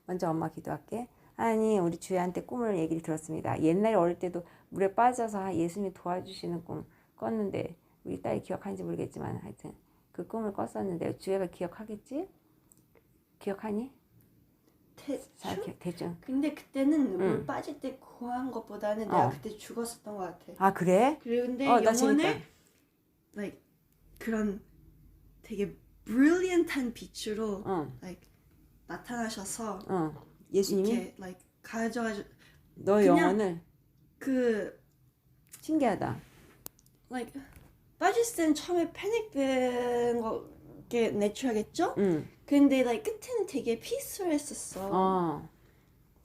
먼저 엄마 기도할게. 하나님, 우리 주희한테 꿈을 얘기를 들었습니다. 옛날에 어릴 때도 물에 빠져서 예수님이 도와주시는 꿈 꿨는데 우리 딸이 기억하는지 모르겠지만 하여튼 그 꿈을 꿨었는데 주희가 기억하겠지? 기억하니? 대충. 근데 그때는 물 빠질 때 구한 것보다는 내가 그때 죽었었던 것 같아. 아 그래? 그런데 나 영혼에 like 그런 되게 brilliant한 빛으로 like 나타나셔서 예수님이 이렇게 like 가져가지고 너 영혼을 그 신기하다. like 빠질 때는 처음에 패닉된 거게 내추럴하겠죠? 근데 like 끝에는 되게 피스풀했었어.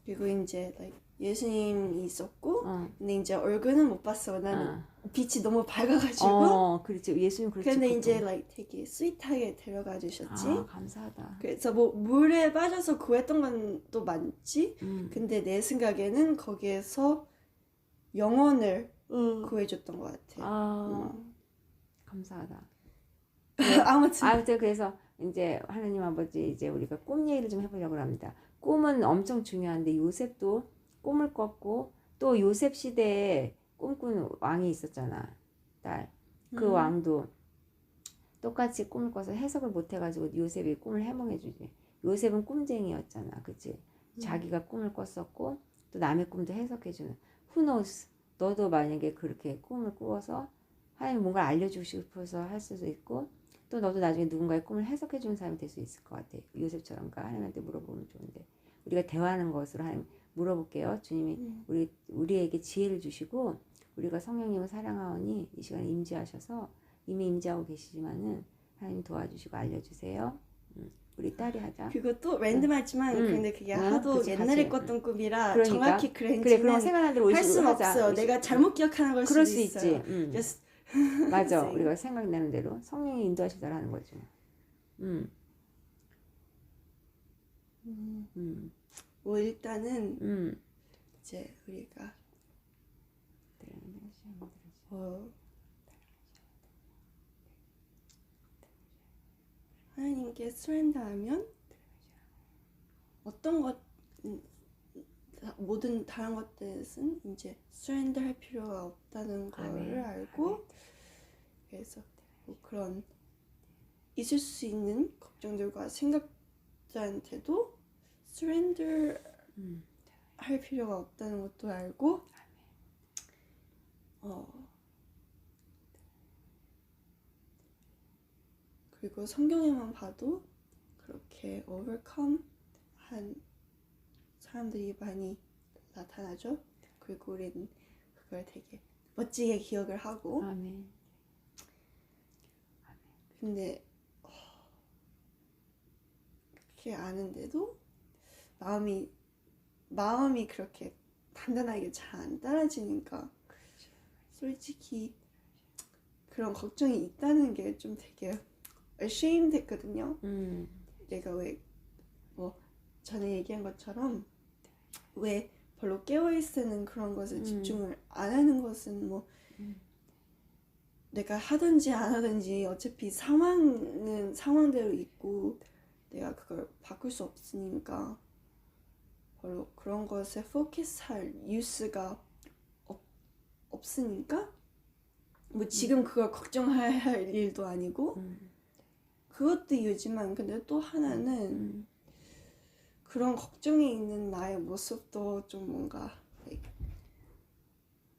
그리고 이제 like 예수님이 있었고 근데 이제 얼굴은 못 봤어. 나는 빛이 너무 밝아가지고. 그렇지. 예수님 그렇지. 근데 보통. 이제 like 되게 스윗하게 데려가 주셨지. 감사하다. 그래서 뭐 물에 빠져서 구했던 건 또 많지. 근데 내 생각에는 거기에서 영혼을 구해줬던 것 같아. 감사하다. 아무튼 그래서 이제 하나님 아버지 이제 우리가 꿈 얘기를 좀 해보려고 합니다. 꿈은 엄청 중요한데 요셉도 꿈을 꿨고 또 요셉 시대에 꿈꾼 왕이 있었잖아. 딸. 그 왕도 똑같이 꿈을 꿔서 해석을 못 해가지고 요셉이 꿈을 해몽해주지. 요셉은 꿈쟁이였잖아. 그치? 자기가 꿈을 꿨었고 또 남의 꿈도 해석해주는. Who knows? 너도 만약에 그렇게 꿈을 꾸어서 하나님 뭔가 알려주고 싶어서 할 수도 있고 또 너도 나중에 누군가의 꿈을 해석해주는 사람이 될 수 있을 것 같아. 요셉처럼 하나님한테 물어보면 좋은데 우리가 대화하는 것으로 하나님 물어볼게요. 주님이 우리에게 지혜를 주시고 우리가 성령님을 사랑하오니 이 시간에 임재하셔서 이미 임재하고 계시지만은 하나님 도와주시고 알려주세요. 우리 딸이 하자. 그것도 랜덤하지만 근데 그게 하도 옛날에 꿨던 꿈이라 그러니까. 정확히 그래 그런 생각하는 대로 할 수는 없어. 내가 잘못 기억하는 걸 그럴 수도 수 있어요. 있지. 맞아. 우리가 생각나는 대로 성령이 인도하시더라 하는 거죠. 뭐 일단은 이제 우리가 하나님께 스렌더하면 어떤 것 모든 다른 것들은 이제 스렌더 할 필요가 없다는 거를 알고 그래서 뭐 그런 있을 수 있는 걱정들과 생각들한테도 스렌더 할 필요가 없다는 것도 알고 그리고 성경에만 봐도 그렇게 overcome 한 사람들이 많이 나타나죠. 그리고 우리는 그걸 되게 멋지게 기억을 하고 아멘. 근데 그렇게 아는데도 마음이 그렇게 단단하게 잘 안 따라지니까 솔직히 그런 걱정이 있다는 게 좀 되게 ashamed 했거든요. 내가 왜 뭐 전에 얘기한 것처럼 왜 별로 깨어있는 그런 것에 집중을 안 하는 것은 뭐 내가 하든지 안 하든지 어차피 상황은 상황대로 있고 내가 그걸 바꿀 수 없으니까 별로 그런 것에 포커스할 뉴스가 없으니까 뭐 지금 그걸 걱정할 일도 아니고 그것도 이유지만 근데 또 하나는 그런 걱정이 있는 나의 모습도 좀 뭔가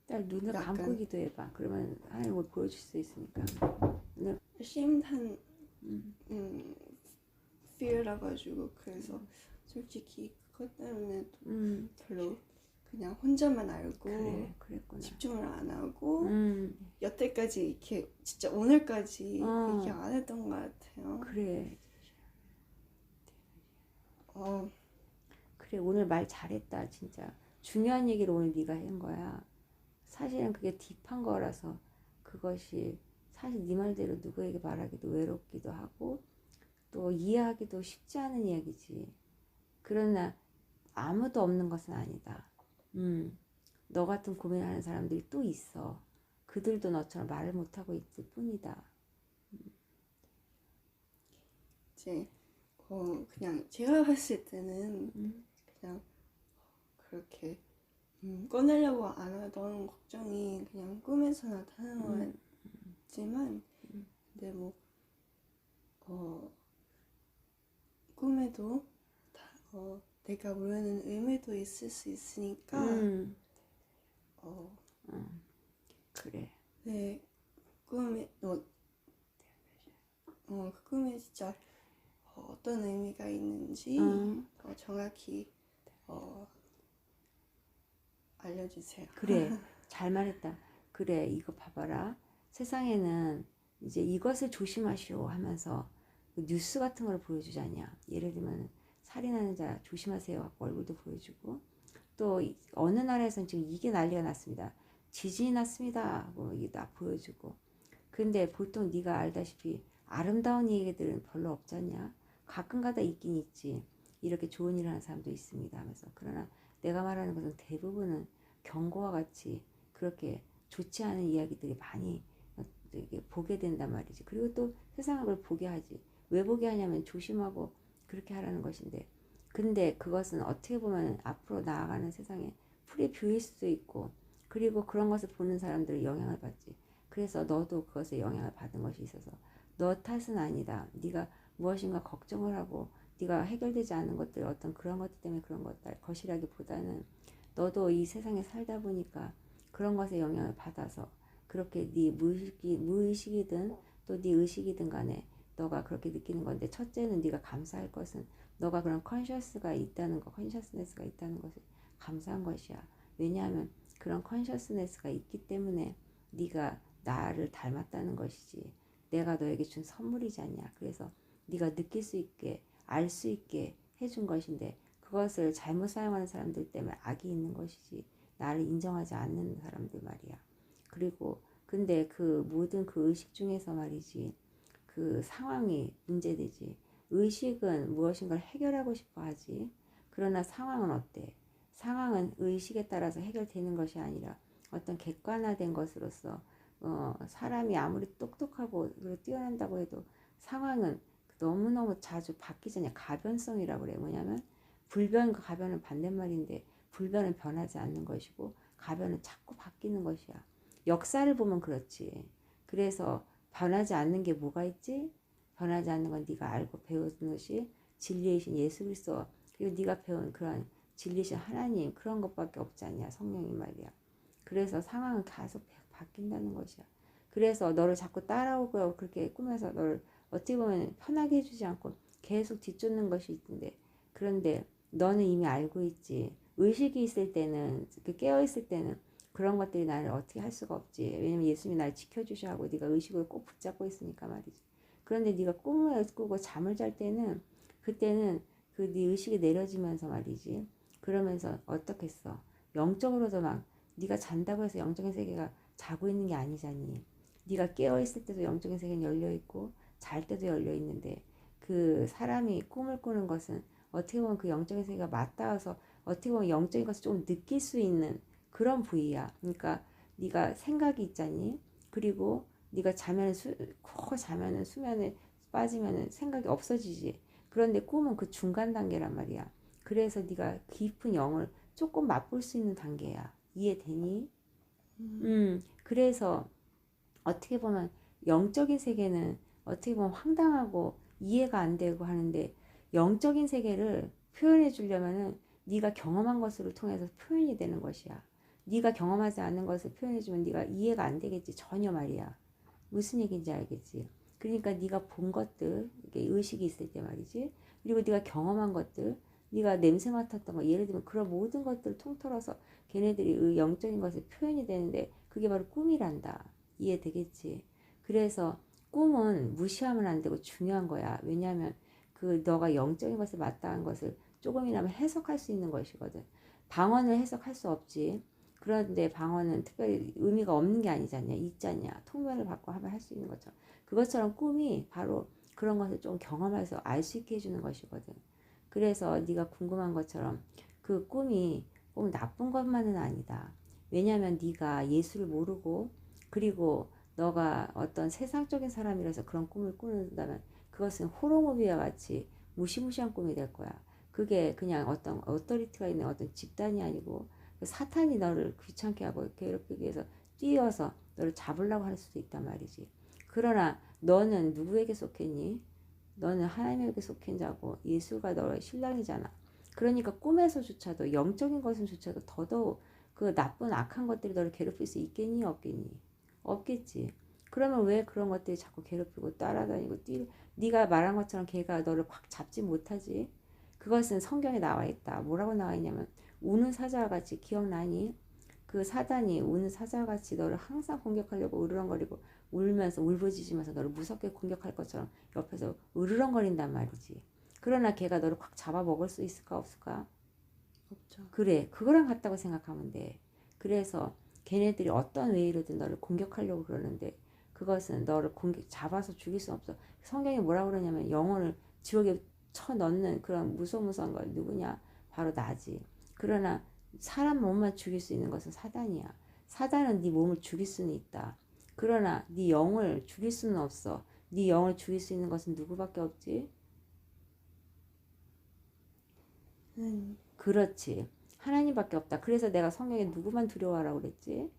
딸 눈을 감고 기도해봐. 그러면 하나님을 보여줄 수 있으니까. 심한 fear라 가지고 그래서 솔직히 그것 때문에 별로 그냥 혼자만 알고 그랬구나. 집중을 안 하고 여태까지 이렇게 진짜 오늘까지 이렇게 안 했던 것 같아요. 그래 오늘 말 잘했다. 진짜 중요한 얘기를 오늘 네가 한 거야. 사실은 그게 딥한 거라서 그것이 사실 네 말대로 누구에게 말하기도 외롭기도 하고 또 이해하기도 쉽지 않은 이야기지. 그러나 아무도 없는 것은 아니다. 너 같은 고민하는 사람들이 또 있어. 그들도 너처럼 말을 못하고 있을 뿐이다. 이제 그냥 제가 봤을 때는 그냥 그렇게 꺼내려고 안 하던 걱정이 그냥 꿈에서 나타나는 거지만 근데 뭐 꿈에도 내가 모르는 의미도 있을 수 있으니까 그래. 네 꿈에 그 꿈에 진짜 어떤 의미가 있는지 정확히 알려주세요. 그래. 잘 말했다. 그래. 이거 봐봐라. 세상에는 이제 이것을 조심하시오 하면서 그 뉴스 같은 걸 보여주잖냐. 예를 들면 살인하는 자 조심하세요 하고 얼굴도 보여주고 또 어느 나라에서는 지금 이게 난리가 났습니다. 지진이 났습니다 하고 이게 다 보여주고 근데 보통 네가 알다시피 아름다운 얘기들은 별로 없잖냐. 가끔가다 있긴 있지. 이렇게 좋은 일을 하는 사람도 있습니다 하면서 그러나 내가 말하는 것은 대부분은 경고와 같이 그렇게 좋지 않은 이야기들이 많이 보게 된단 말이지. 그리고 또 세상을 그걸 보게 하지. 왜 보게 하냐면 조심하고 그렇게 하라는 것인데 근데 그것은 어떻게 보면 앞으로 나아가는 세상에 풀이 뷰일 수도 있고 그리고 그런 것을 보는 사람들이 영향을 받지. 그래서 너도 그것에 영향을 받은 것이 있어서 너 탓은 아니다. 네가 무엇인가 걱정을 하고 네가 해결되지 않은 것들 어떤 그런 것들 때문에 그런 것이라기보다는 너도 이 세상에 살다 보니까 그런 것에 영향을 받아서 그렇게 네 무의식이든 또 네 의식이든 간에 너가 그렇게 느끼는 건데 첫째는 네가 감사할 것은 너가 그런 컨셔스가 있다는 거, 컨셔스네스가 있다는 것을 감사한 것이야. 왜냐하면 그런 컨셔스네스가 있기 때문에 네가 나를 닮았다는 것이지. 내가 너에게 준 선물이지 않냐. 그래서 네가 느낄 수 있게 알 수 있게 해준 것인데 그것을 잘못 사용하는 사람들 때문에 악이 있는 것이지. 나를 인정하지 않는 사람들 말이야. 그리고 근데 그 모든 그 의식 중에서 말이지 그 상황이 문제되지. 의식은 무엇인가를 해결하고 싶어 하지. 그러나 상황은 어때? 상황은 의식에 따라서 해결되는 것이 아니라 어떤 객관화된 것으로서 사람이 아무리 똑똑하고 뛰어난다고 해도 상황은 너무너무 자주 바뀌잖아요. 가변성이라고 그래. 뭐냐면 불변과 가변은 반대말인데 불변은 변하지 않는 것이고 가변은 자꾸 바뀌는 것이야. 역사를 보면 그렇지. 그래서 변하지 않는 게 뭐가 있지? 변하지 않는 건 네가 알고 배운 것이 진리이신 예수 그리스도 그리고 네가 배운 그런 진리이신 하나님 그런 것밖에 없지 않냐. 성령이 말이야. 그래서 상황은 계속 바뀐다는 것이야. 그래서 너를 자꾸 따라오고 그렇게 꾸며서 너를 어떻게 보면 편하게 해주지 않고 계속 뒤쫓는 것이 있는데 그런데 너는 이미 알고 있지. 의식이 있을 때는 깨어있을 때는 그런 것들이 나를 어떻게 할 수가 없지. 왜냐면 예수님이 나를 지켜주셔 하고 네가 의식을 꼭 붙잡고 있으니까 말이지. 그런데 네가 꿈을 꾸고 잠을 잘 때는 그때는 그 네 의식이 내려지면서 말이지. 그러면서 어떻겠어. 영적으로도 막 네가 잔다고 해서 영적인 세계가 자고 있는 게 아니잖니. 네가 깨어있을 때도 영적인 세계는 열려있고 잘 때도 열려있는데 그 사람이 꿈을 꾸는 것은 어떻게 보면 그 영적인 세계가 맞닿아서 어떻게 보면 영적인 것을 좀 느낄 수 있는 그런 부위야. 그러니까 네가 생각이 있잖니. 그리고 네가 코 자면은 수면에 빠지면은 생각이 없어지지. 그런데 꿈은 그 중간 단계란 말이야. 그래서 네가 깊은 영을 조금 맛볼 수 있는 단계야. 이해되니? 그래서 어떻게 보면 영적인 세계는 어떻게 보면 황당하고 이해가 안 되고 하는데 영적인 세계를 표현해 주려면은 네가 경험한 것을 통해서 표현이 되는 것이야. 네가 경험하지 않는 것을 표현해 주면 네가 이해가 안 되겠지. 전혀 말이야. 무슨 얘기인지 알겠지. 그러니까 네가 본 것들, 이게 의식이 있을 때 말이지. 그리고 네가 경험한 것들, 네가 냄새 맡았던 거, 예를 들면 그런 모든 것들을 통틀어서 걔네들이 영적인 것을 표현이 되는데 그게 바로 꿈이란다. 이해되겠지. 그래서 꿈은 무시하면 안 되고 중요한 거야. 왜냐하면 그 너가 영적인 것에 마땅한 것을 조금이나마 해석할 수 있는 것이거든. 방언을 해석할 수 없지. 그런데 방언은 특별히 의미가 없는 게 아니잖냐. 있잖냐. 통면을 받고 하면 할 수 있는 것처럼. 그것처럼 꿈이 바로 그런 것을 좀 경험해서 알 수 있게 해주는 것이거든. 그래서 네가 궁금한 것처럼 그 꿈이 꼭 나쁜 것만은 아니다. 왜냐하면 네가 예수를 모르고 그리고 너가 어떤 세상적인 사람이라서 그런 꿈을 꾸는다면 그것은 호러무비와 같이 무시무시한 꿈이 될 거야. 그게 그냥 어떤 어토리티가 있는 어떤 집단이 아니고 사탄이 너를 귀찮게 하고 괴롭히기 위해서 뛰어서 너를 잡으려고 할 수도 있단 말이지. 그러나 너는 누구에게 속했니? 너는 하나님에게 속한 자고 예수가 너의 신랑이잖아. 그러니까 꿈에서조차도 영적인 것은조차도 더더욱 그 나쁜 악한 것들이 너를 괴롭힐 수 있겠니 없겠니? 없겠지. 그러면 왜 그런 것들이 자꾸 괴롭히고 따라다니고 네가 말한 것처럼 걔가 너를 확 잡지 못하지? 그것은 성경에 나와 있다. 뭐라고 나와 있냐면 우는 사자와 같이 기억나니? 그 사단이 우는 사자와 같이 너를 항상 공격하려고 으르렁거리고 울면서 울부짖으면서 너를 무섭게 공격할 것처럼 옆에서 으르렁거린단 말이지. 그러나 걔가 너를 확 잡아먹을 수 있을까 없을까? 없죠. 그래, 그거랑 같다고 생각하면 돼. 그래서 걔네들이 어떤 웨이로든 너를 공격하려고 그러는데 그것은 너를 잡아서 죽일 수 없어. 성경이 뭐라고 그러냐면 영혼을 지옥에 쳐넣는 그런 무서운 거 누구냐? 바로 나지. 그러나 사람 몸만 죽일 수 있는 것은 사단이야. 사단은 네 몸을 죽일 수는 있다. 그러나 네 영을 죽일 수는 없어. 네 영을 죽일 수 있는 것은 누구밖에 없지? 그렇지. 하나님밖에 없다. 그래서 내가 성경에 누구만 두려워하라고 그랬지?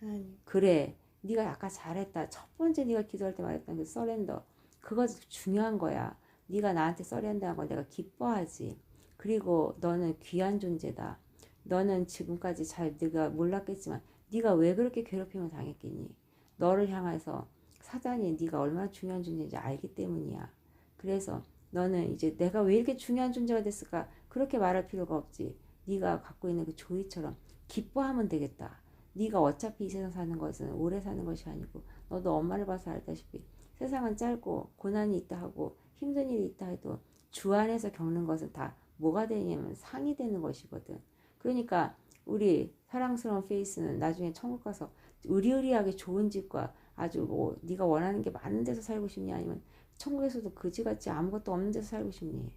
하나님. 그래. 네가 아까 잘했다. 첫 번째 네가 기도할 때 말했던 그 서렌더. 그거 중요한 거야. 네가 나한테 서렌더한 걸 내가 기뻐하지. 그리고 너는 귀한 존재다. 너는 지금까지 잘 네가 몰랐겠지만 네가 왜 그렇게 괴롭힘을 당했겠니? 너를 향해서 사단이 네가 얼마나 중요한 존재인지 알기 때문이야. 그래서 너는 이제 내가 왜 이렇게 중요한 존재가 됐을까? 그렇게 말할 필요가 없지. 네가 갖고 있는 그 조이처럼 기뻐하면 되겠다. 네가 어차피 이 세상 사는 것은 오래 사는 것이 아니고 너도 엄마를 봐서 알다시피 세상은 짧고 고난이 있다 하고 힘든 일이 있다 해도 주 안에서 겪는 것은 다 뭐가 되냐면 상이 되는 것이거든. 그러니까 우리 사랑스러운 페이스는 나중에 천국 가서 의리의리하게 좋은 집과 아주 뭐 네가 원하는 게 많은 데서 살고 싶니? 아니면 천국에서도 그지같이 아무것도 없는 데서 살고 싶니?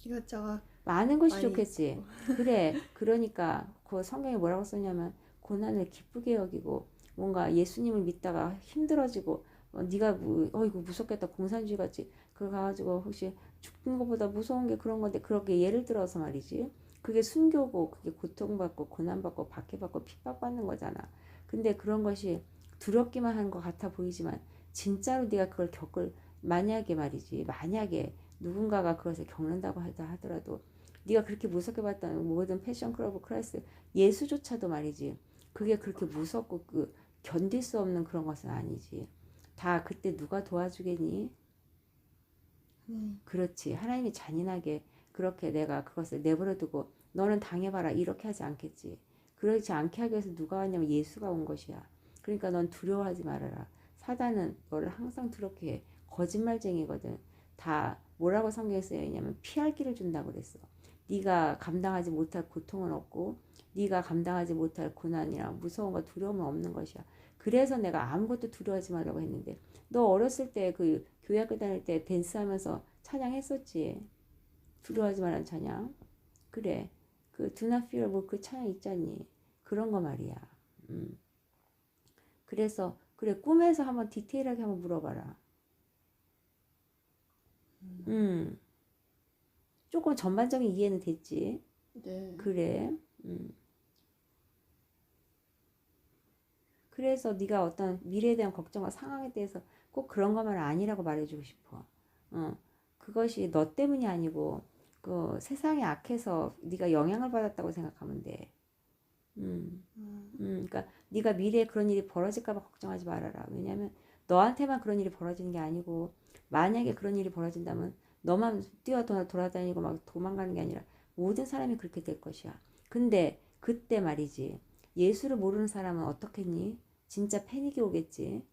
이것저것 많은 것이 많이 좋겠지. 있고. 그래. 그러니까 그 성경에 뭐라고 썼냐면 고난을 기쁘게 여기고 뭔가 예수님을 믿다가 힘들어지고 네가 이거 무섭겠다 공산주의 같이 그거 가지고 혹시 죽는 것보다 무서운 게 그런 건데 그렇게 예를 들어서 말이지. 그게 순교고 그게 고통받고 고난받고 박해받고 핍박받는 거잖아. 근데 그런 것이 두렵기만 한 것 같아 보이지만 진짜로 네가 그걸 겪을 만약에 말이지 만약에 누군가가 그것을 겪는다고 하더라도 네가 그렇게 무섭게 봤던 모든 패션 클럽 클래스 예수조차도 말이지 그게 그렇게 무섭고 그 견딜 수 없는 그런 것은 아니지. 다 그때 누가 도와주겠니? 그렇지. 하나님이 잔인하게 그렇게 내가 그것을 내버려두고 너는 당해봐라 이렇게 하지 않겠지. 그렇지 않게 하기 위해서 누가 왔냐면 예수가 온 것이야. 그러니까 넌 두려워하지 말아라. 사단은 너를 항상 두렵게 해. 거짓말쟁이거든. 다 뭐라고 성경에 쓰여 있냐면 피할 길을 준다고 그랬어. 네가 감당하지 못할 고통은 없고 네가 감당하지 못할 고난이나 무서운 거 두려움은 없는 것이야. 그래서 내가 아무것도 두려워하지 말라고 했는데 너 어렸을 때 그 교회 학교 다닐 때 댄스하면서 찬양했었지. 두려워하지 말라는 찬양. 그래. 그 Do not fear 뭐 그 찬양 있잖니. 그런 거 말이야. 그래서 그래 꿈에서 한번 디테일하게 한번 물어봐라. 조금 전반적인 이해는 됐지. 네. 그래. 그래서 네가 어떤 미래에 대한 걱정과 상황에 대해서 꼭 그런 것만 아니라고 말해주고 싶어. 그것이 너 때문이 아니고 그 세상이 악해서 네가 영향을 받았다고 생각하면 돼. 그러니까 네가 미래에 그런 일이 벌어질까봐 걱정하지 말아라. 왜냐하면 너한테만 그런 일이 벌어지는 게 아니고 만약에 그런 일이 벌어진다면 너만 돌아다니고 막 도망가는 게 아니라 모든 사람이 그렇게 될 것이야. 근데 그때 말이지 예수를 모르는 사람은 어떻겠니? 진짜 패닉이 오겠지.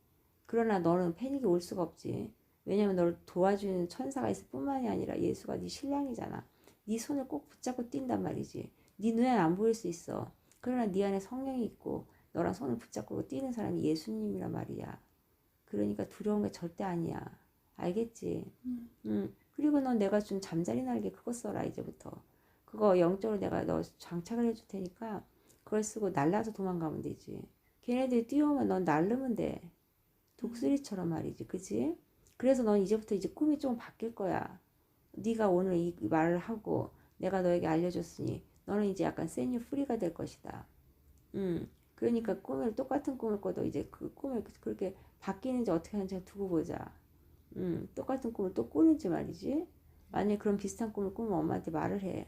그러나 너는 패닉이 올 수가 없지. 왜냐면 너를 도와주는 천사가 있을 뿐만이 아니라 예수가 네 신랑이잖아. 네 손을 꼭 붙잡고 뛴단 말이지. 네 눈에는 안 보일 수 있어. 그러나 네 안에 성령이 있고 너랑 손을 붙잡고 뛰는 사람이 예수님이란 말이야. 그러니까 두려운 게 절대 아니야. 알겠지? 그리고 넌 내가 준 잠자리 날개 그거 써라 이제부터. 그거 영적으로 내가 너 장착을 해줄 테니까 그걸 쓰고 날라서 도망가면 되지. 걔네들이 뛰어오면 넌 날르면 돼. 독수리처럼 말이지. 그치? 그래서 넌 이제부터 이제 꿈이 좀 바뀔 거야. 네가 오늘 이 말을 하고 내가 너에게 알려줬으니 너는 이제 약간 세뉴 프리가 될 것이다. 그러니까 꿈을 똑같은 꿈을 꿔도 이제 그 꿈을 그렇게 바뀌는지 어떻게 하는지 두고 보자. 똑같은 꿈을 또 꾸는지 말이지. 만약에 그런 비슷한 꿈을 꾸면 엄마한테 말을 해.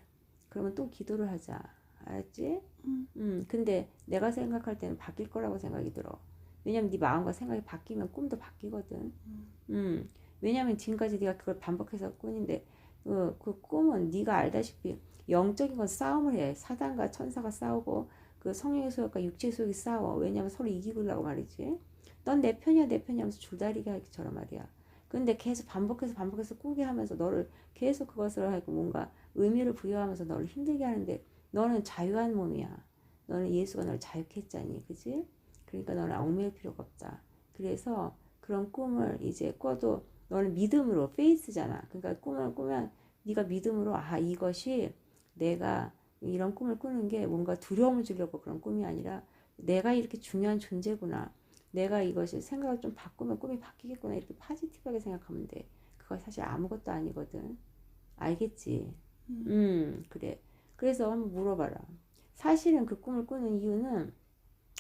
그러면 또 기도를 하자. 알았지? 근데 내가 생각할 때는 바뀔 거라고 생각이 들어. 왜냐면 네 마음과 생각이 바뀌면 꿈도 바뀌거든. 왜냐면 지금까지 네가 그걸 반복해서 꾸는데 그 꿈은 네가 알다시피 영적인 건 싸움을 해. 사단과 천사가 싸우고 그 성령의 소욕과 육체의 소욕이 싸워. 왜냐면 서로 이기려고 말이지. 넌 내 편이야 내 편이야 하면서 줄다리기 하기처럼 말이야. 근데 계속 반복해서 꾸게 하면서 너를 계속 그것을 하고 뭔가 의미를 부여하면서 너를 힘들게 하는데 너는 자유한 몸이야. 너는 예수가 너를 자유케 했잖니. 그지? 그러니까 너는 얽매일 필요가 없다. 그래서 그런 꿈을 이제 꿔도 너는 믿음으로 페이스잖아. 그러니까 꿈을 꾸면 네가 믿음으로 이것이 내가 이런 꿈을 꾸는 게 뭔가 두려움을 주려고 그런 꿈이 아니라 내가 이렇게 중요한 존재구나. 내가 이것이 생각을 좀 바꾸면 꿈이 바뀌겠구나. 이렇게 파지티브하게 생각하면 돼. 그거 사실 아무것도 아니거든. 알겠지? 그래. 그래서 한번 물어봐라. 사실은 그 꿈을 꾸는 이유는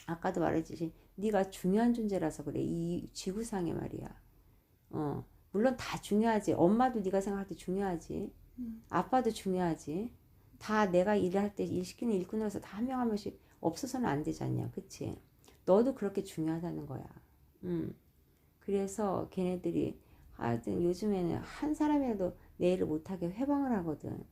아까도 말했듯이 네가 중요한 존재라서 그래. 이 지구상에 말이야. 물론 다 중요하지. 엄마도 네가 생각할 때 중요하지. 아빠도 중요하지. 다 내가 일을 할 때 일 시키는 일꾼으로서 다 한 명 한 명씩 없어서는 안 되지 않냐. 그치? 너도 그렇게 중요하다는 거야. 그래서 걔네들이 하여튼 요즘에는 한 사람이라도 내 일을 못하게 회방을 하거든.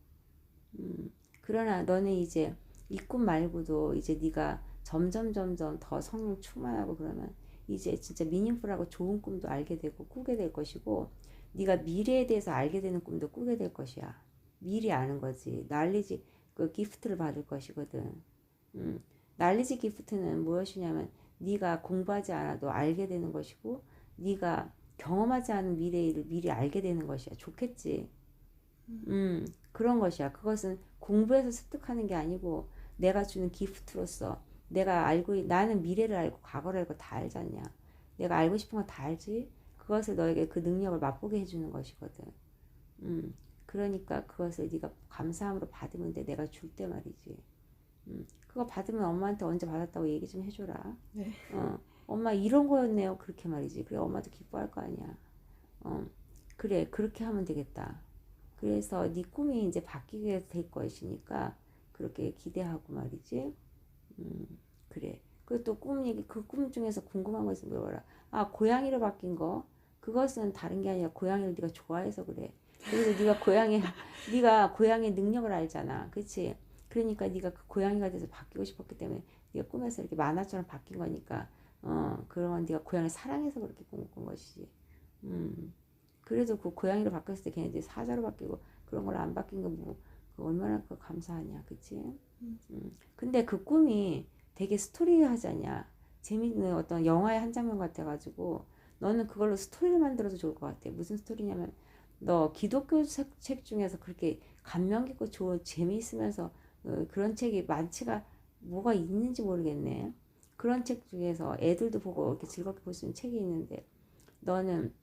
그러나 너는 이제 이 꿈 말고도 이제 네가 점점 더 성령 충만하고 그러면 이제 진짜 미닝풀하고 좋은 꿈도 알게 되고 꾸게 될 것이고 네가 미래에 대해서 알게 되는 꿈도 꾸게 될 것이야. 미리 아는 거지. 날리지 그 기프트를 받을 것이거든. 날리지 기프트는 무엇이냐면 네가 공부하지 않아도 알게 되는 것이고 네가 경험하지 않은 미래의 일을 미리 알게 되는 것이야. 좋겠지. 그런 것이야. 그것은 공부해서 습득하는 게 아니고 내가 주는 기프트로서 내가 나는 미래를 알고 과거를 알고 다 알지 않냐. 내가 알고 싶은 거 다 알지. 그것을 너에게 그 능력을 맛보게 해주는 것이거든. 그러니까 그것을 네가 감사함으로 받으면 돼. 내가 줄 때 말이지. 그거 받으면 엄마한테 언제 받았다고 얘기 좀 해줘라. 네. 엄마 이런 거였네요. 그렇게 말이지. 그래 엄마도 기뻐할 거 아니야. 그래 그렇게 하면 되겠다. 그래서 네 꿈이 이제 바뀌게 될 것이니까 그렇게 기대하고 말이지. 그래. 그리고 또 꿈 얘기 그 꿈 중에서 궁금한 거 있으면 물어봐라. 고양이로 바뀐 거 그것은 다른 게 아니라 고양이를 네가 좋아해서 그래. 그래서 네가 고양이의 능력을 알잖아. 그렇지? 그러니까 네가 그 고양이가 돼서 바뀌고 싶었기 때문에 네가 꿈에서 이렇게 만화처럼 바뀐 거니까 그런 네가 고양이를 사랑해서 그렇게 꿈을 꾼 것이지. 그래도 그 고양이로 바뀌었을 때 걔네들이 사자로 바뀌고 그런 걸 안 바뀐 거 뭐 얼마나 그 감사하냐. 그치? 근데 그 꿈이 되게 스토리하잖냐. 재밌는 어떤 영화의 한 장면 같아가지고 너는 그걸로 스토리를 만들어도 좋을 것 같아. 무슨 스토리냐면 너 기독교 책 중에서 그렇게 감명 깊고 좋은 재미있으면서 그런 책이 많지가 뭐가 있는지 모르겠네. 그런 책 중에서 애들도 보고 이렇게 즐겁게 볼 수 있는 책이 있는데 너는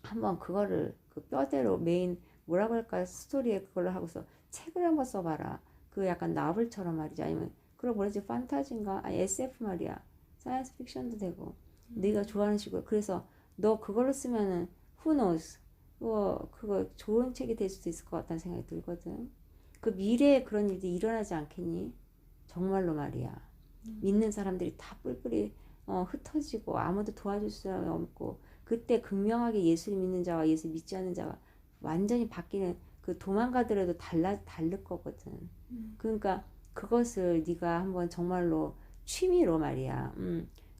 한번 그거를 그 뼈대로 메인 뭐라고 할까 스토리에 그걸로 하고서 책을 한번 써봐라. 그 약간 나블처럼 말이지. 아니면 그런 뭐지 판타지인가? 아니 SF 말이야. 사이언스 픽션도 되고 네가 좋아하는 식으로. 그래서 너 그걸로 쓰면은 who knows 그거 좋은 책이 될 수도 있을 것 같다는 생각이 들거든. 그 미래에 그런 일이 일어나지 않겠니? 정말로 말이야. 믿는 사람들이 다 뿔뿔이 흩어지고 아무도 도와줄 사람이 없고 그때 극명하게 예수를 믿는 자와 예수 믿지 않는 자가 완전히 바뀌는 그 도망가더라도 다를 거거든. 그러니까 그것을 네가 한번 정말로 취미로 말이야.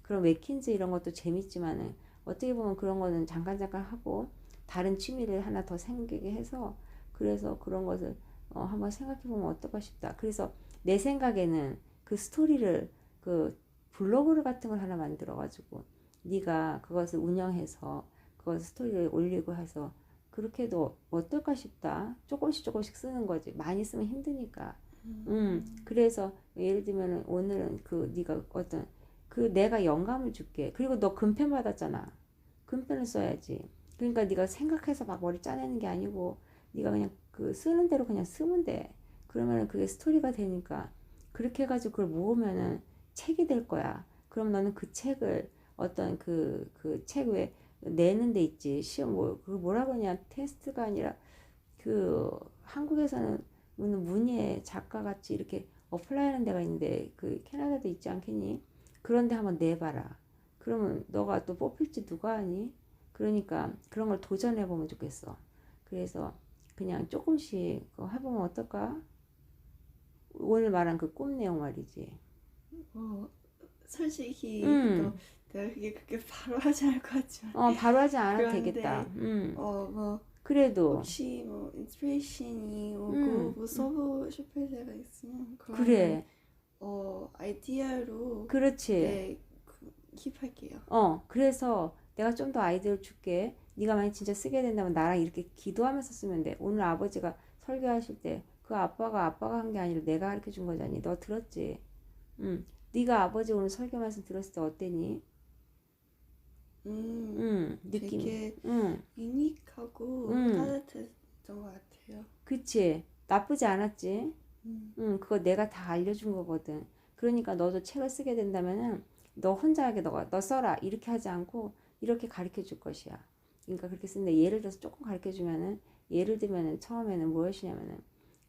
그런 웨킨즈 이런 것도 재밌지만은 어떻게 보면 그런 거는 잠깐 하고 다른 취미를 하나 더 생기게 해서 그래서 그런 것을 한번 생각해 보면 어떨까 싶다. 그래서 내 생각에는 그 스토리를 그 블로그 같은 걸 하나 만들어 가지고 네가 그것을 운영해서 그것 스토리를 올리고 해서 그렇게 해도 어떨까 싶다. 조금씩 쓰는 거지. 많이 쓰면 힘드니까. 그래서 예를 들면 오늘은 그 네가 어떤 그 내가 영감을 줄게. 그리고 너 금편 받았잖아. 금편을 써야지. 그러니까 네가 생각해서 막 머리 짜내는 게 아니고 네가 그냥 그 쓰는 대로 그냥 쓰면 돼. 그러면 그게 스토리가 되니까 그렇게 해가지고 그걸 모으면은 책이 될 거야. 그럼 너는 그 책을 어떤 그 책 왜 내는 데 있지. 시험 그 뭐라 그러냐. 테스트가 아니라 그 한국에서는 문예 작가 같이 이렇게 어플라이 하는 데가 있는데 그 캐나다도 있지 않겠니? 그런데 한번 내봐라. 그러면 너가 또 뽑힐지 누가 아니? 그러니까 그런 걸 도전해 보면 좋겠어. 그래서 그냥 조금씩 해보면 어떨까? 오늘 말한 그 꿈 내용 말이지. 어, 솔직히 또 음. 내가 그게 바로 하지 않을 것 같지만 바로 하지 않아도 그런데 되겠다. 뭐 그래도 혹시 뭐 인스피레이션이 오고 음. 뭐 써보고 싶을 때가 있으면 그러면 그래. 아이디어로 그렇지. 네 킵할게요. 그래서 내가 좀 더 아이디어를 줄게. 네가 만약 진짜 쓰게 된다면 나랑 이렇게 기도하면서 쓰면 돼. 오늘 아버지가 설교하실 때 그 아빠가 한 게 아니라 내가 가르쳐 준 거잖니. 너 들었지? 네가 아버지 오늘 설교 말씀 들었을 때 어땠니? 느낌. 되게 음, 유니크하고 음, 따뜻했던 것 같아요. 그치. 나쁘지 않았지? 음, 그거 내가 다 알려준 거거든. 그러니까 너도 책을 쓰게 된다면은 너 혼자 하게 너 써라. 이렇게 하지 않고 이렇게 가르쳐 줄 것이야. 그러니까 그렇게 쓰는데 예를 들어서 조금 가르쳐 주면은 예를 들면은 처음에는 무엇이냐면은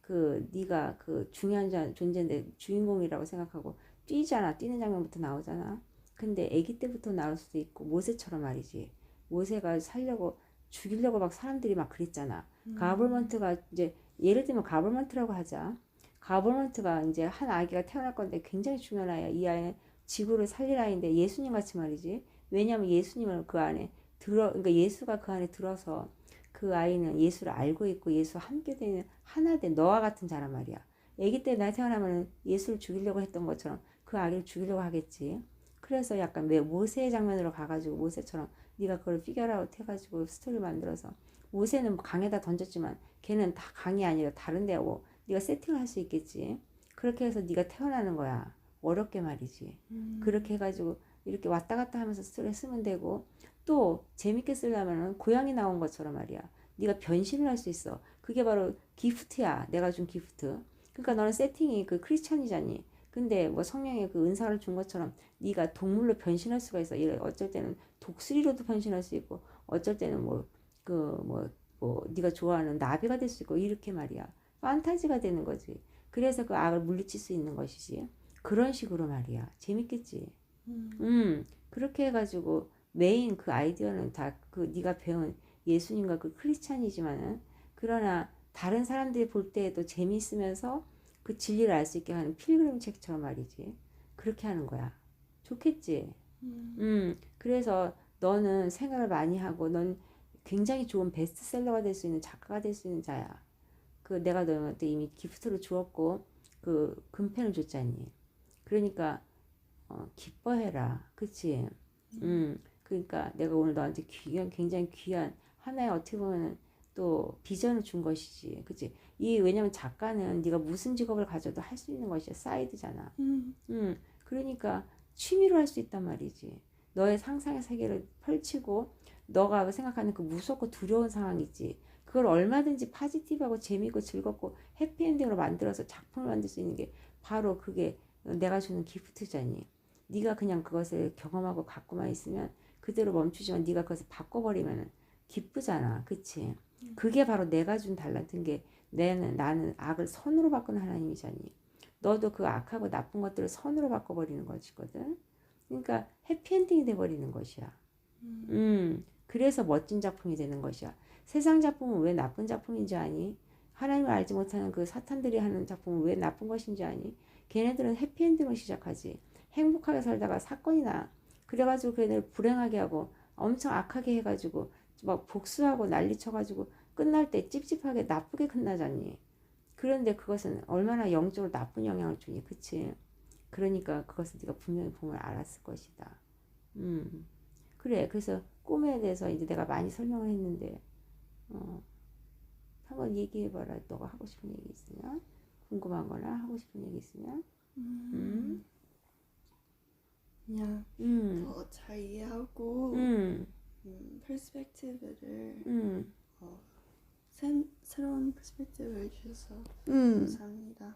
그 네가 그 중요한 존재인데 주인공이라고 생각하고 뛰잖아. 뛰는 장면부터 나오잖아. 근데 아기 때부터 나올 수도 있고 모세처럼 말이지. 모세가 살려고 죽이려고 막 사람들이 막 그랬잖아. 가버먼트가 이제 예를 들면 가버먼트라고 하자. 가버먼트가 이제 한 아기가 태어날 건데 굉장히 중요한 아이야. 이 아이는 지구를 살릴 아이인데 예수님 같이 말이지. 왜냐하면 예수님을 그 안에 그러니까 예수가 그 안에 들어서 그 아이는 예수를 알고 있고 예수와 함께 되는 하나 된 너와 같은 자란 말이야. 아기 때 나 태어나면 예수를 죽이려고 했던 것처럼 그 아기를 죽이려고 하겠지. 그래서 약간 왜 모세의 장면으로 가가지고 모세처럼 네가 그걸 피겨라웃 해가지고 스토리 만들어서 모세는 강에다 던졌지만 걔는 다 강이 아니라 다른 데고 네가 세팅을 할 수 있겠지. 그렇게 해서 네가 태어나는 거야. 어렵게 말이지. 그렇게 해가지고 이렇게 왔다 갔다 하면서 스토리 쓰면 되고 또 재밌게 쓰려면은 고양이 나온 것처럼 말이야. 네가 변신을 할 수 있어. 그게 바로 기프트야. 내가 준 기프트. 그러니까 너는 세팅이 그 크리스찬이잖니. 근데 뭐 성령의 그 은사를 준 것처럼 네가 동물로 변신할 수가 있어. 어쩔 때는 독수리로도 변신할 수 있고 어쩔 때는 네가 좋아하는 나비가 될 수 있고 이렇게 말이야. 판타지가 되는 거지. 그래서 그 악을 물리칠 수 있는 것이지. 그런 식으로 말이야. 재밌겠지. 그렇게 해가지고 메인 그 아이디어는 다 그 네가 배운 예수님과 그 크리스찬이지만은 그러나 다른 사람들이 볼 때에도 재미있으면서 그 진리를 알 수 있게 하는 필그림 책처럼 말이지. 그렇게 하는 거야. 좋겠지. 그래서 너는 생각을 많이 하고 넌 굉장히 좋은 베스트셀러가 될 수 있는 작가가 될 수 있는 자야. 그 내가 너한테 이미 기프트를 주었고 그 금펜을 줬잖니. 그러니까 기뻐해라. 그치? 그러니까 내가 오늘 너한테 굉장히 귀한 하나의 어떻게 보면은 또 비전을 준 것이지. 그치? 왜냐면 작가는 네가 무슨 직업을 가져도 할 수 있는 것이야. 사이드잖아. 그러니까 취미로 할 수 있단 말이지. 너의 상상의 세계를 펼치고 너가 생각하는 그 무섭고 두려운 상황 있지. 그걸 얼마든지 파지티브하고 재미있고 즐겁고 해피엔딩으로 만들어서 작품을 만들 수 있는 게 바로 그게 내가 주는 기프트잖니. 네가 그냥 그것을 경험하고 갖고만 있으면 그대로 멈추지만 네가 그것을 바꿔버리면 기쁘잖아. 그치? 그게 바로 내가 준 달란트인 게 나는 악을 선으로 바꾸는 하나님이잖니. 너도 그 악하고 나쁜 것들을 선으로 바꿔버리는 것이거든. 그러니까 해피엔딩이 돼버리는 것이야. 그래서 멋진 작품이 되는 것이야. 세상 작품은 왜 나쁜 작품인지 아니? 하나님을 알지 못하는 그 사탄들이 하는 작품은 왜 나쁜 것인지 아니? 걔네들은 해피엔딩을 시작하지. 행복하게 살다가 사건이 나. 그래가지고 걔네를 불행하게 하고 엄청 악하게 해가지고 막 복수하고 난리 쳐가지고 끝날 때 찝찝하게 나쁘게 끝나잖니. 그런데 그것은 얼마나 영적으로 나쁜 영향을 주니. 그치? 그러니까 그것을 네가 분명히 보면 알았을 것이다. 음. 그래. 그래서 꿈에 대해서 이제 내가 많이 설명을 했는데 한번 얘기해봐라. 너가 하고 싶은 얘기 있으면 궁금한 거나 하고 싶은 얘기 있으면 음. 그냥 음. 더 잘 이해하고 음. 퍼스펙티브를 음. 어, 새로운 퍼스펙티브를 주셔서 음, 감사합니다.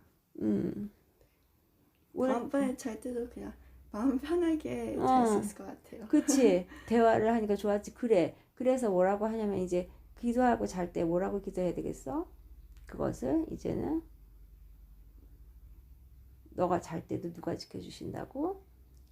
오늘 다음번에 잘 때도 그냥 마음 편하게 잘 수 있을 것 같아요. 그치. 대화를 하니까 좋았지. 그래. 그래서 뭐라고 하냐면 이제 기도하고 잘 때 뭐라고 기도해야 되겠어? 그것을 이제는 너가 잘 때도 누가 지켜주신다고?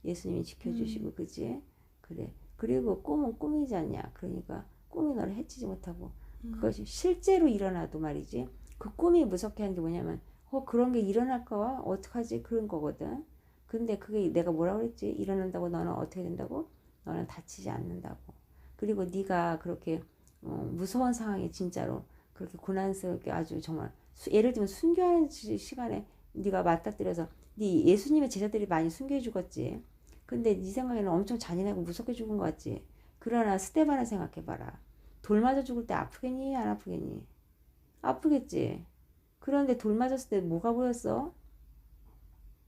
예수님이 지켜주시고, 그치? 그래. 그리고 꿈은 꿈이지 않냐? 그러니까 꿈이 너를 해치지 못하고 그것이 실제로 일어나도 말이지. 그 꿈이 무섭게 하는 게 뭐냐면 그런 게 일어날까? 어떡하지? 그런 거거든. 근데 그게 내가 뭐라고 그랬지? 일어난다고 너는 어떻게 된다고? 너는 다치지 않는다고. 그리고 네가 그렇게 무서운 상황에 진짜로 그렇게 고난스럽게 아주 정말 예를 들면 순교하는 시간에 네가 맞닥뜨려서 네 예수님의 제자들이 많이 순교해 죽었지. 근데 네 생각에는 엄청 잔인하고 무섭게 죽은 것 같지. 그러나 스테반을 생각해봐라. 돌 맞아 죽을 때 아프겠니? 안 아프겠니? 아프겠지. 그런데 돌 맞았을 때 뭐가 보였어?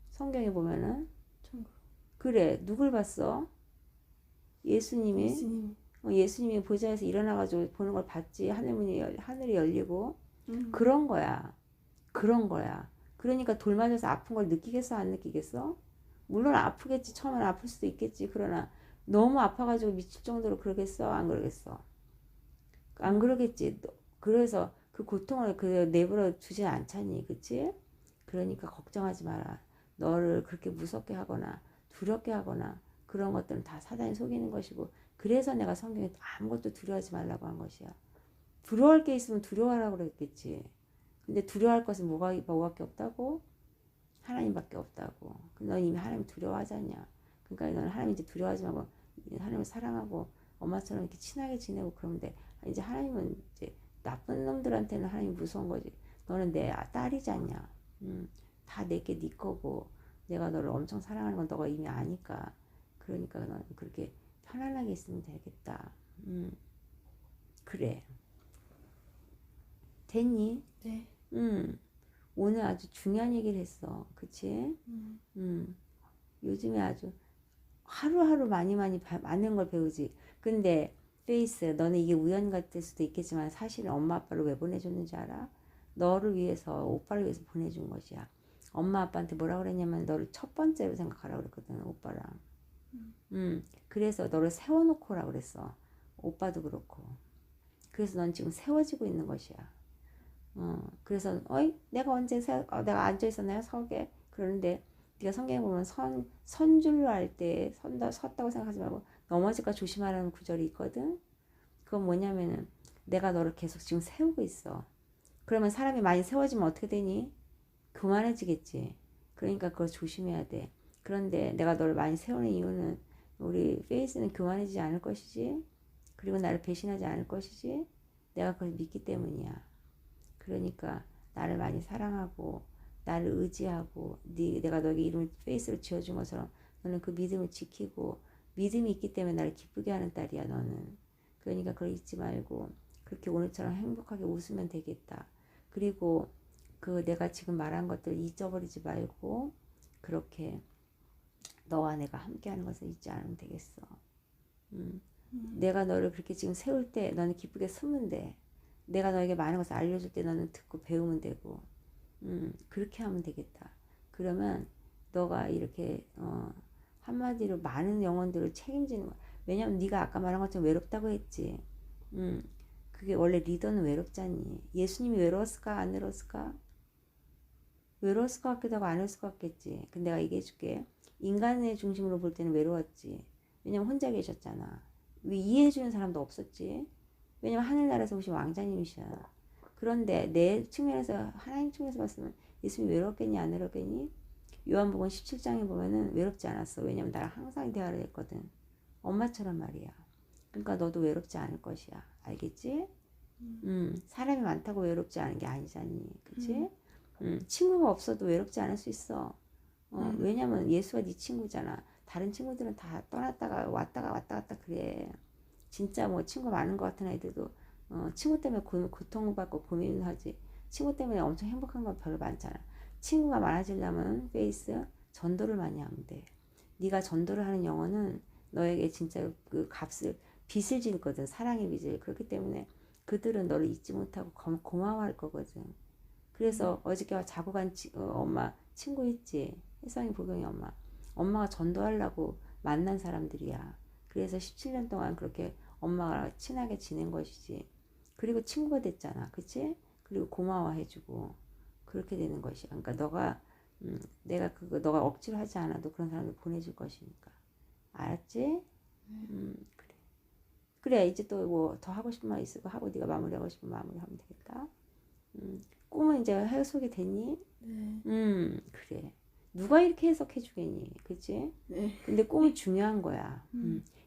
성경에 보면은 천국. 그래 누굴 봤어? 예수님이 예수님. 예수님이 보좌에서 일어나가지고 보는 걸 봤지. 하늘이 열리고 그런 거야. 그런 거야. 그러니까 돌 맞아서 아픈 걸 느끼겠어? 안 느끼겠어? 물론 아프겠지. 처음엔 아플 수도 있겠지. 그러나 너무 아파가지고 미칠 정도로 그러겠어? 안 그러겠어? 안 그러겠지. 그래서 그 고통을 그 내버려 두지 않잖니. 그치? 그러니까 걱정하지 마라. 너를 그렇게 무섭게 하거나 두렵게 하거나 그런 것들은 다 사단이 속이는 것이고 그래서 내가 성경에 아무것도 두려워하지 말라고 한 것이야. 두려워할 게 있으면 두려워하라고 그랬겠지. 근데 두려워할 것은 뭐밖에 없다고? 하나님밖에 없다고. 넌 이미 하나님 두려워하잖냐. 그러니까 너는 하나님 이제 두려워하지 말고 하나님을 사랑하고 엄마처럼 이렇게 친하게 지내고 그러면 돼. 이제 하나님은 이제 나쁜 놈들한테는 하나님 무서운 거지. 너는 내 딸이지 않냐. 다 내게 네 거고 내가 너를 엄청 사랑하는 건 너가 이미 아니까. 그러니까 너는 그렇게 편안하게 있으면 되겠다. 그래. 됐니? 네. 오늘 아주 중요한 얘기를 했어. 그치? 요즘에 아주 하루하루 많은 걸 배우지. 근데 페이스, 너는 이게 우연 같을 수도 있겠지만 사실은 엄마 아빠를 왜 보내줬는지 알아? 너를 위해서, 오빠를 위해서 보내준 것이야. 엄마 아빠한테 뭐라 그랬냐면 너를 첫 번째로 생각하라고 그랬거든, 오빠랑. 그래서 너를 세워놓고라 그랬어. 오빠도 그렇고. 그래서 넌 지금 세워지고 있는 것이야. 그래서 내가 내가 앉아 있었나요 석에. 그러는데 네가 성경에 보면 선줄로 할 때 섰다고 생각하지 말고 넘어질까 조심하라는 구절이 있거든. 그건 뭐냐면은 내가 너를 계속 지금 세우고 있어. 그러면 사람이 많이 세워지면 어떻게 되니? 교만해지겠지. 그러니까 그걸 조심해야 돼. 그런데 내가 너를 많이 세우는 이유는 우리 페이스는 교만해지지 않을 것이지. 그리고 나를 배신하지 않을 것이지. 내가 그걸 믿기 때문이야. 그러니까 나를 많이 사랑하고 나를 의지하고 내가 너에게 이름을 페이스로 지어준 것처럼 너는 그 믿음을 지키고 믿음이 있기 때문에 나를 기쁘게 하는 딸이야 너는. 그러니까 그걸 잊지 말고 그렇게 오늘처럼 행복하게 웃으면 되겠다. 그리고 그 내가 지금 말한 것들 잊어버리지 말고 그렇게 너와 내가 함께하는 것을 잊지 않으면 되겠어. 내가 너를 그렇게 지금 세울 때 너는 기쁘게 숨으면 돼. 내가 너에게 많은 것을 알려줄 때 너는 듣고 배우면 되고 그렇게 하면 되겠다. 그러면 너가 이렇게 한마디로 많은 영혼들을 책임지는 거야. 왜냐면 네가 아까 말한 것처럼 외롭다고 했지. 그게 원래 리더는 외롭잖니. 예수님이 외로웠을까 안 외로웠을까? 외로웠을 것 같기도 하고 안 외로웠을 것 같겠지. 근데 내가 얘기해 줄게. 인간의 중심으로 볼 때는 외로웠지. 왜냐면 혼자 계셨잖아. 이해해주는 사람도 없었지. 왜냐면 하늘나라에서 오신 왕자님이시잖아. 그런데 내 측면에서 하나님 측면에서 봤으면 예수님이 외롭겠니 안 외롭겠니? 요한복음 17장에 보면은 외롭지 않았어. 왜냐면 나랑 항상 대화를 했거든. 엄마처럼 말이야. 그러니까 너도 외롭지 않을 것이야. 알겠지? 사람이 많다고 외롭지 않은 게 아니잖니. 그치? 친구가 없어도 외롭지 않을 수 있어. 왜냐면 예수가 네 친구잖아. 다른 친구들은 다 떠났다가 왔다 갔다 그래. 진짜 뭐 친구 많은 것 같은 애들도 친구 때문에 고통받고 고민하지. 친구 때문에 엄청 행복한 건 별로 많잖아. 친구가 많아지려면 페이스 전도를 많이 하면 돼. 네가 전도를 하는 영혼은 너에게 진짜로 그 빚을 지거든. 사랑의 빚을. 그렇기 때문에 그들은 너를 잊지 못하고 고마워할 거거든. 그래서 어저께 자고 간 엄마 친구 있지? 혜성이 보경이 엄마. 엄마가 전도하려고 만난 사람들이야. 그래서 17년 동안 그렇게 엄마가 친하게 지낸 것이지. 그리고 친구가 됐잖아. 그치? 그리고 고마워해주고 그렇게 되는 것이야. 그러니까 내가 너가 억지로 하지 않아도 그런 사람들 보내줄 것이니까. 알았지? 그래. 그래, 이제 또 뭐 더 하고 싶은 말 있으고 하고 네가 마무리하고 싶으면 마무리하면 되겠다. 꿈은 이제 해석이 됐니? 네. 그래. 누가 이렇게 해석해 주겠니? 그치? 네. 근데 꿈이 중요한 거야.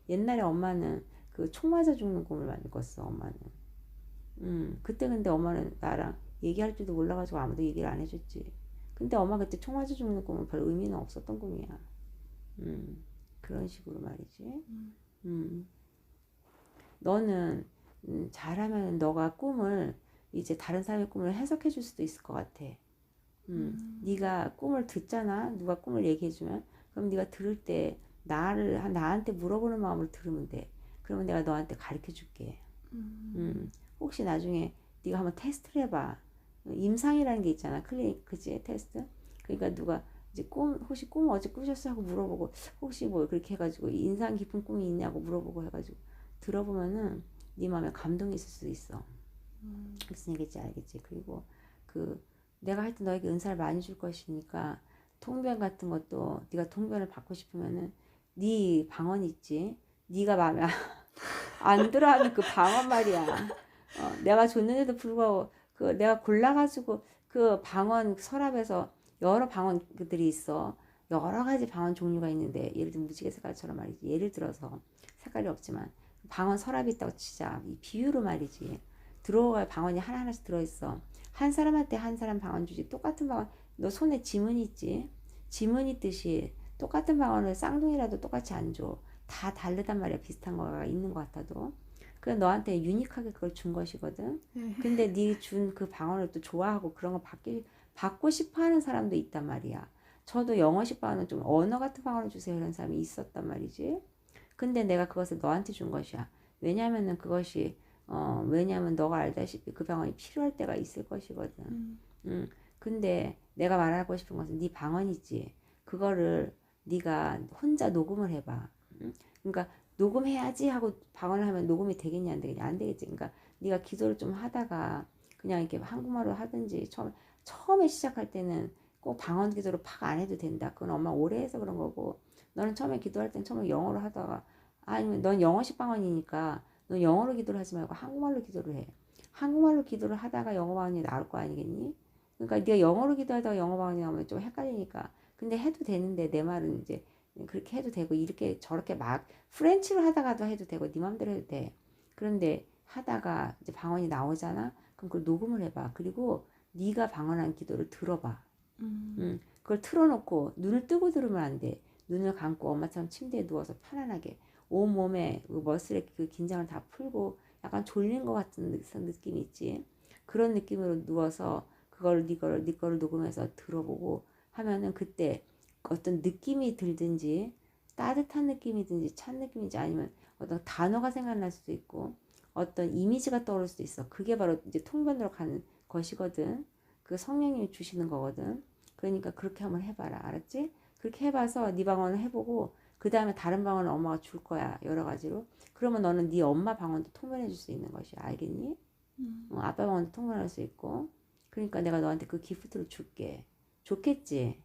옛날에 엄마는 그 총 맞아 죽는 꿈을 많이 꿨어, 엄마는. 그때 근데 엄마는 나랑 얘기할 줄도 몰라가지고 아무도 얘기를 안 해줬지. 근데 엄마 그때 총 맞아 죽는 꿈은 별 의미는 없었던 꿈이야. 그런 식으로 말이지. 음. 너는 잘하면 너가 꿈을 이제 다른 사람의 꿈을 해석해 줄 수도 있을 것 같아. 네가 꿈을 듣잖아. 누가 꿈을 얘기해주면 그럼 네가 들을 때 나한테 물어보는 마음으로 들으면 돼. 그러면 내가 너한테 가르쳐 줄게. 혹시 나중에 네가 한번 테스트를 해봐. 임상이라는 게 있잖아. 그지? 테스트. 그러니까 누가 이제 혹시 꿈 어제 꾸셨어? 하고 물어보고 혹시 뭐 그렇게 해가지고 인상 깊은 꿈이 있냐고 물어보고 해가지고 들어보면은 네 마음에 감동이 있을 수 있어. 무슨 얘기인지 알겠지? 그리고 내가 하여튼 너에게 은사를 많이 줄 것이니까 통변 같은 것도 네가 통변을 받고 싶으면은 네 방언 있지? 네가 마음에 안 들어하는 그 방언 말이야. 내가 줬는데도 불구하고 내가 골라가지고 그 방언 서랍에서 여러 방언들이 있어. 여러 가지 방언 종류가 있는데 예를 들면 무지개 색깔처럼 말이지. 예를 들어서 색깔이 없지만 방언 서랍이 있다고 치자. 이 비유로 말이지. 들어갈 방언이 하나하나씩 들어있어. 한 사람한테 한 사람 방언 주지. 똑같은 방언. 너 손에 지문 있지? 지문 있듯이 똑같은 방언을 쌍둥이라도 똑같이 안 줘. 다 다르단 말이야. 비슷한 거가 있는 것 같아도. 그래 너한테 유니크하게 그걸 준 것이거든. 근데 네 준 그 방언을 또 좋아하고 그런 거 받고 싶어 하는 사람도 있단 말이야. 저도 영어식 방언은 좀 언어 같은 방언을 주세요 이런 사람이 있었단 말이지. 근데 내가 그것을 너한테 준 것이야. 왜냐면은 그것이 왜냐면 너가 알다시피 그 방언이 필요할 때가 있을 것이거든. 근데 내가 말하고 싶은 것은 네 방언이지. 그거를 네가 혼자 녹음을 해봐. 그러니까 녹음해야지 하고 방언을 하면 녹음이 되겠냐 안 되겠냐 안 되겠지. 그러니까 네가 기도를 좀 하다가 그냥 이렇게 한국말로 하든지 처음에 시작할 때는 꼭 방언 기도로 팍 안 해도 된다. 그건 엄마 오래 해서 그런 거고 너는 처음에 기도할 땐 처음에 영어로 하다가 아니면 넌 영어식 방언이니까 넌 영어로 기도를 하지 말고 한국말로 기도를 해. 한국말로 기도를 하다가 영어 방언이 나올 거 아니겠니? 그러니까 네가 영어로 기도하다가 영어 방언이 나오면 좀 헷갈리니까 근데 해도 되는데 내 말은 이제 그렇게 해도 되고 이렇게 저렇게 막 프렌치로 하다가도 해도 되고 네 맘대로 해도 돼. 그런데 하다가 이제 방언이 나오잖아. 그럼 그걸 녹음을 해봐. 그리고 네가 방언한 기도를 들어봐. 그걸 틀어놓고 눈을 뜨고 들으면 안 돼. 눈을 감고 엄마처럼 침대에 누워서 편안하게 온몸에 그 머슬의 그 긴장을 다 풀고 약간 졸린 것 같은 느낌이 있지. 그런 느낌으로 누워서 네 거를 녹음해서 들어보고 하면은 그때 어떤 느낌이 들든지 따뜻한 느낌이든지 찬 느낌인지 아니면 어떤 단어가 생각날 수도 있고 어떤 이미지가 떠오를 수도 있어. 그게 바로 이제 통변으로 가는 것이거든. 그 성령님이 주시는 거거든. 그러니까 그렇게 한번 해봐라. 알았지? 그렇게 해봐서 네 방언을 해보고 그 다음에 다른 방언을 엄마가 줄 거야. 여러 가지로. 그러면 너는 네 엄마 방언도 통변해 줄 수 있는 것이야. 알겠니? 아빠 방언도 통변할 수 있고. 그러니까 내가 너한테 그 기프트를 줄게. 좋겠지?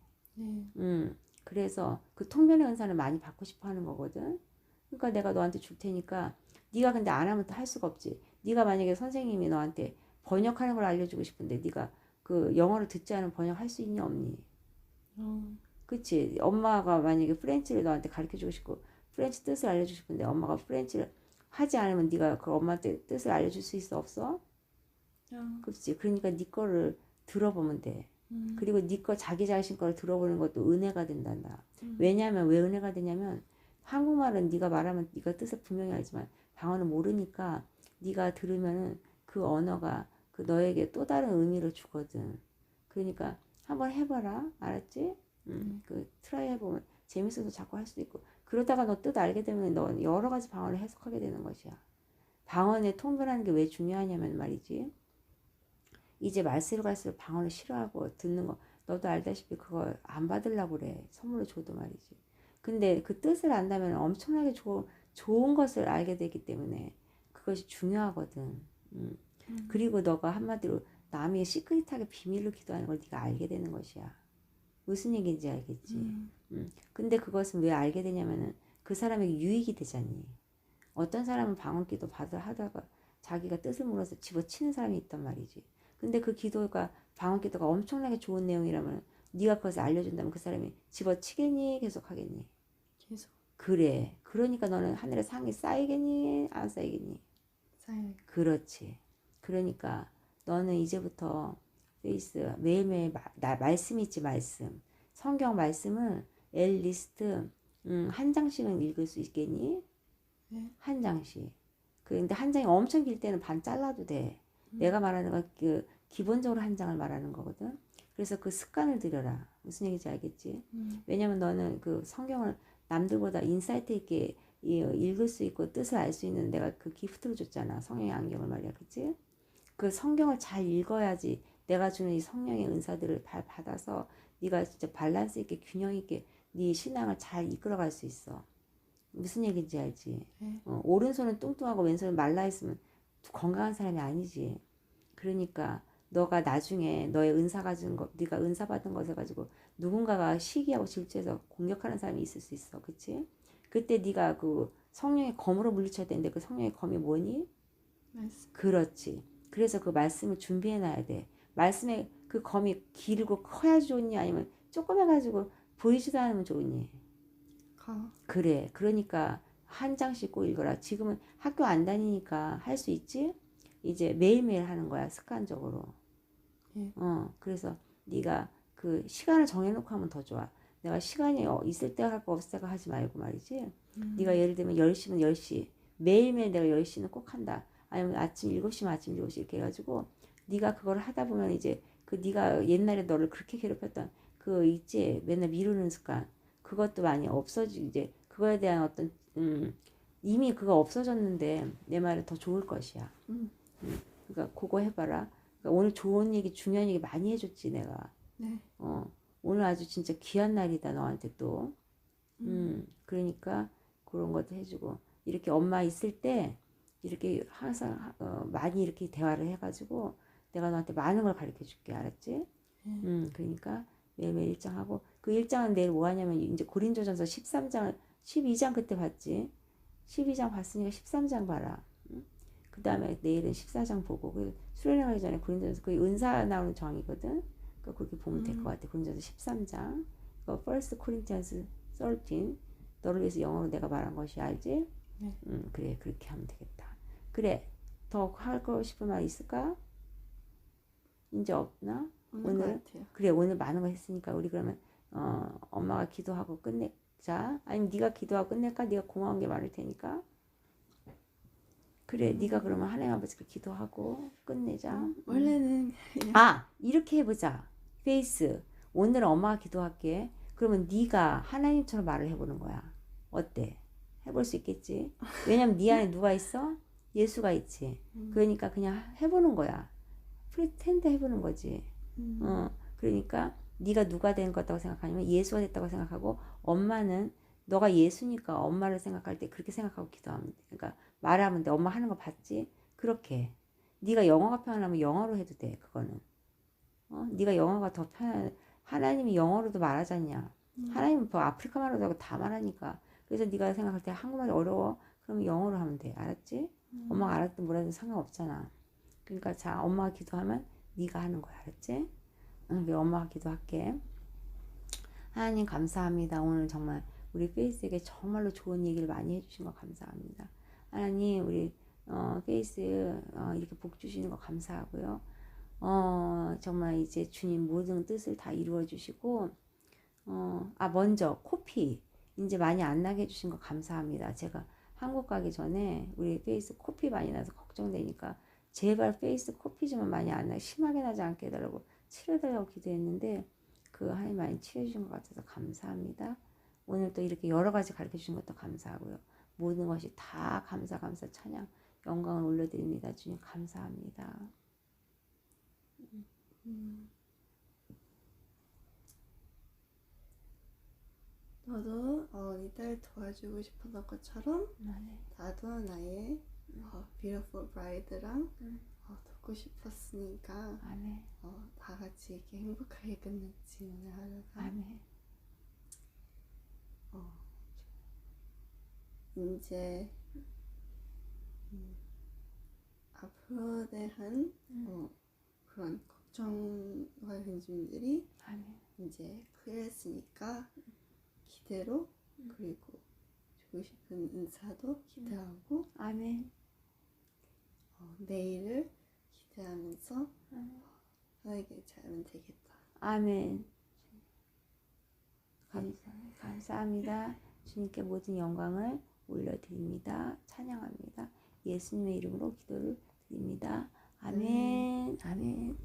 네. 그래서 그 통변의 은사를 많이 받고 싶어 하는 거거든. 그러니까 내가 너한테 줄 테니까 네가 근데 안 하면 또 할 수가 없지. 네가 만약에 선생님이 너한테 번역하는 걸 알려주고 싶은데 네가 그 영어를 듣지 않은 번역할 수 있니 없니? 그치? 엄마가 만약에 프렌치를 너한테 가르쳐주고 싶고 프렌치 뜻을 알려주고 싶은데 엄마가 프렌치를 하지 않으면 네가 그 엄마한테 뜻을 알려줄 수 있어 없어? 그렇지. 그러니까 네 거를 들어보면 돼. 그리고 네 거 자기 자신 거를 들어보는 것도 은혜가 된단다. 왜냐하면 왜 은혜가 되냐면 한국말은 네가 말하면 네가 뜻을 분명히 알지만 방언은 모르니까 네가 들으면은 그 언어가 그 너에게 또 다른 의미를 주거든. 그러니까 한번 해봐라. 알았지? 그 트라이 해보면 재밌어서 자꾸 할 수도 있고 그러다가 너 뜻 알게 되면 너 여러 가지 방언을 해석하게 되는 것이야. 방언에 통변하는 게 왜 중요하냐면 말이지. 이제 말세로 갈수록 방언을 싫어하고 듣는 거 너도 알다시피 그거 안 받으려고 그래. 선물로 줘도 말이지. 근데 그 뜻을 안다면 엄청나게 좋은 것을 알게 되기 때문에 그것이 중요하거든. 그리고 너가 한마디로 남이 시크릿하게 비밀로 기도하는 걸 네가 알게 되는 것이야. 무슨 얘기인지 알겠지? 근데 그것은 왜 알게 되냐면은 그 사람에게 유익이 되잖니. 어떤 사람은 방언기도 하다가 자기가 뜻을 몰라서 집어치는 사람이 있단 말이지. 근데 그 기도가 방언기도가 엄청나게 좋은 내용이라면 네가 그것을 알려준다면 그 사람이 집어치겠니? 계속 하겠니? 계속 그래. 그러니까 너는 하늘에 상이 쌓이겠니? 안 쌓이겠니? 쌓여요. 그렇지. 그러니까 너는 이제부터 페이스 매일매일 말씀 있지 말씀. 성경 말씀을 엘리스트 한 장씩은 읽을 수 있겠니? 네. 한 장씩. 근데 한 장이 엄청 길 때는 반 잘라도 돼. 내가 말하는 건 그 기본적으로 한 장을 말하는 거거든. 그래서 그 습관을 들여라. 무슨 얘기인지 알겠지? 왜냐면 너는 그 성경을 남들보다 인사이트 있게 읽을 수 있고 뜻을 알 수 있는 내가 그 기프트를 줬잖아. 성령의 안경을 말이야. 그치? 그 성경을 잘 읽어야지 내가 주는 이 성령의 은사들을 잘 받아서 네가 진짜 밸런스 있게 균형 있게 네 신앙을 잘 이끌어갈 수 있어. 무슨 얘기인지 알지? 네. 오른손은 뚱뚱하고 왼손은 말라 있으면 건강한 사람이 아니지. 그러니까 너가 나중에 너의 은사 가진 거, 네가 은사 받은 것을 가지고 누군가가 시기하고 질투해서 공격하는 사람이 있을 수 있어. 그치? 그때 네가 그 성령의 검으로 물리쳐야 되는데 그 성령의 검이 뭐니? 말씀. 그렇지. 그래서 그 말씀을 준비해 놔야 돼. 말씀에 그 검이 길고 커야 좋니? 아니면 조금 해가지고 보이지도 않으면 좋니? 그래. 그러니까 한 장씩 꼭 읽어라. 지금은 학교 안 다니니까 할 수 있지? 이제 매일매일 하는 거야. 습관적으로. 네. 그래서 네가 그 시간을 정해놓고 하면 더 좋아. 내가 시간이 있을 때가 할 거 없을 때가 하지 말고 말이지. 네가 예를 들면 10시면 10시. 매일매일 내가 10시는 꼭 한다. 아니면 아침 7시면 아침 7시 이렇게 해가지고 네가 그걸 하다 보면 이제 그 네가 옛날에 너를 그렇게 괴롭혔던 그 있지. 맨날 미루는 습관. 그것도 많이 없어지 이제 그거에 대한 어떤 이미 그거 없어졌는데 내 말은 더 좋을 것이야. 그러니까 그거 해봐라. 그러니까 오늘 좋은 얘기 중요한 얘기 많이 해줬지 내가. 네. 오늘 아주 진짜 귀한 날이다 너한테 또. 그러니까 그런 것도 해주고 이렇게 엄마 있을 때 이렇게 항상 많이 이렇게 대화를 해가지고 내가 너한테 많은 걸 가르쳐 줄게. 알았지? 그러니까 매일매일 일장하고 그 일장은 내일 뭐 하냐면 이제 고린도전서 13장을 12장 그때 봤지. 12장 봤으니까 13장 봐라. 그 다음에 내일은 14장 보고 그 수련회하기 전에 고린도전서 그 은사 나오는 정이거든. 그러니까 그렇게 보면 될 것 같아. 고린도전서 13장. 그 First Corinthians 13 너를 위해서 영어로 내가 말한 것이 알지? 네. 그래 그렇게 하면 되겠다. 그래 더 할 거 싶은 말 있을까? 이제 없나? 오늘 그래 오늘 많은 거 했으니까 우리 그러면 엄마가 기도하고 끝내자. 아니면 네가 기도하고 끝낼까? 네가 고마운 게 많을 테니까. 그래 네가 그러면 하나님 아버지께 기도하고 끝내자. 원래는 이렇게 해보자. 페이스 오늘은 엄마가 기도할게. 그러면 네가 하나님처럼 말을 해보는 거야. 어때? 해볼 수 있겠지? 왜냐면 네 안에 누가 있어? 예수가 있지. 그러니까 그냥 해보는 거야. 프리텐드 해보는 거지. 그러니까 네가 누가 된 것 같다고 생각하냐면 예수가 됐다고 생각하고 엄마는 너가 예수니까 엄마를 생각할 때 그렇게 생각하고 기도하면 돼. 그러니까 말하면 돼. 엄마 하는 거 봤지? 그렇게. 네가 영어가 편하면 영어로 해도 돼. 그거는. 네가 영어가 더 편한 하나님이 영어로도 말하잖냐. 하나님은 뭐 아프리카 말로도 하고 다 말하니까. 그래서 네가 생각할 때 한국말이 어려워. 그러면 영어로 하면 돼. 알았지? 엄마가 알았든 뭐라든 상관없잖아. 그러니까 자 엄마가 기도하면 네가 하는 거야. 알았지? 응, 엄마가 기도할게. 하나님 감사합니다. 오늘 정말 우리 페이스에게 정말로 좋은 얘기를 많이 해주신 거 감사합니다. 하나님 우리 페이스 이렇게 복 주시는 거 감사하고요. 정말 이제 주님 모든 뜻을 다 이루어 주시고 먼저 코피 이제 많이 안 나게 해주신 거 감사합니다. 제가 한국 가기 전에 우리 페이스 코피 많이 나서 걱정되니까 제발 페이스 코피 좀 많이 안 나게 심하게 나지 않게 해달라고 치료해달라고 기도했는데 그 하나님 많이 치료해주신 것 같아서 감사합니다. 오늘 또 이렇게 여러 가지 가르쳐 주신 것도 감사하고요. 모든 것이 다 감사 찬양 영광을 올려드립니다. 주님 감사합니다. 너도 네 딸 도와주고 싶었던 것처럼 아멘. 나도 나의 beautiful bride랑 돕고 싶었으니까 아멘. 다 같이 이렇게 행복하게 끝냈지 오늘 하루가. 아멘. 이제 앞으로 대한 그런 걱정과 근심들이 아멘. 이제 클리어했으니까 기대로 그리고 주고 싶은 인사도 기대하고 아멘. 내일을 기대하면서 너에게 잘하면 되겠다. 아멘. 감사합니다. 주님께 모든 영광을 올려드립니다. 찬양합니다. 예수님의 이름으로 기도를 드립니다. 아멘. 아멘.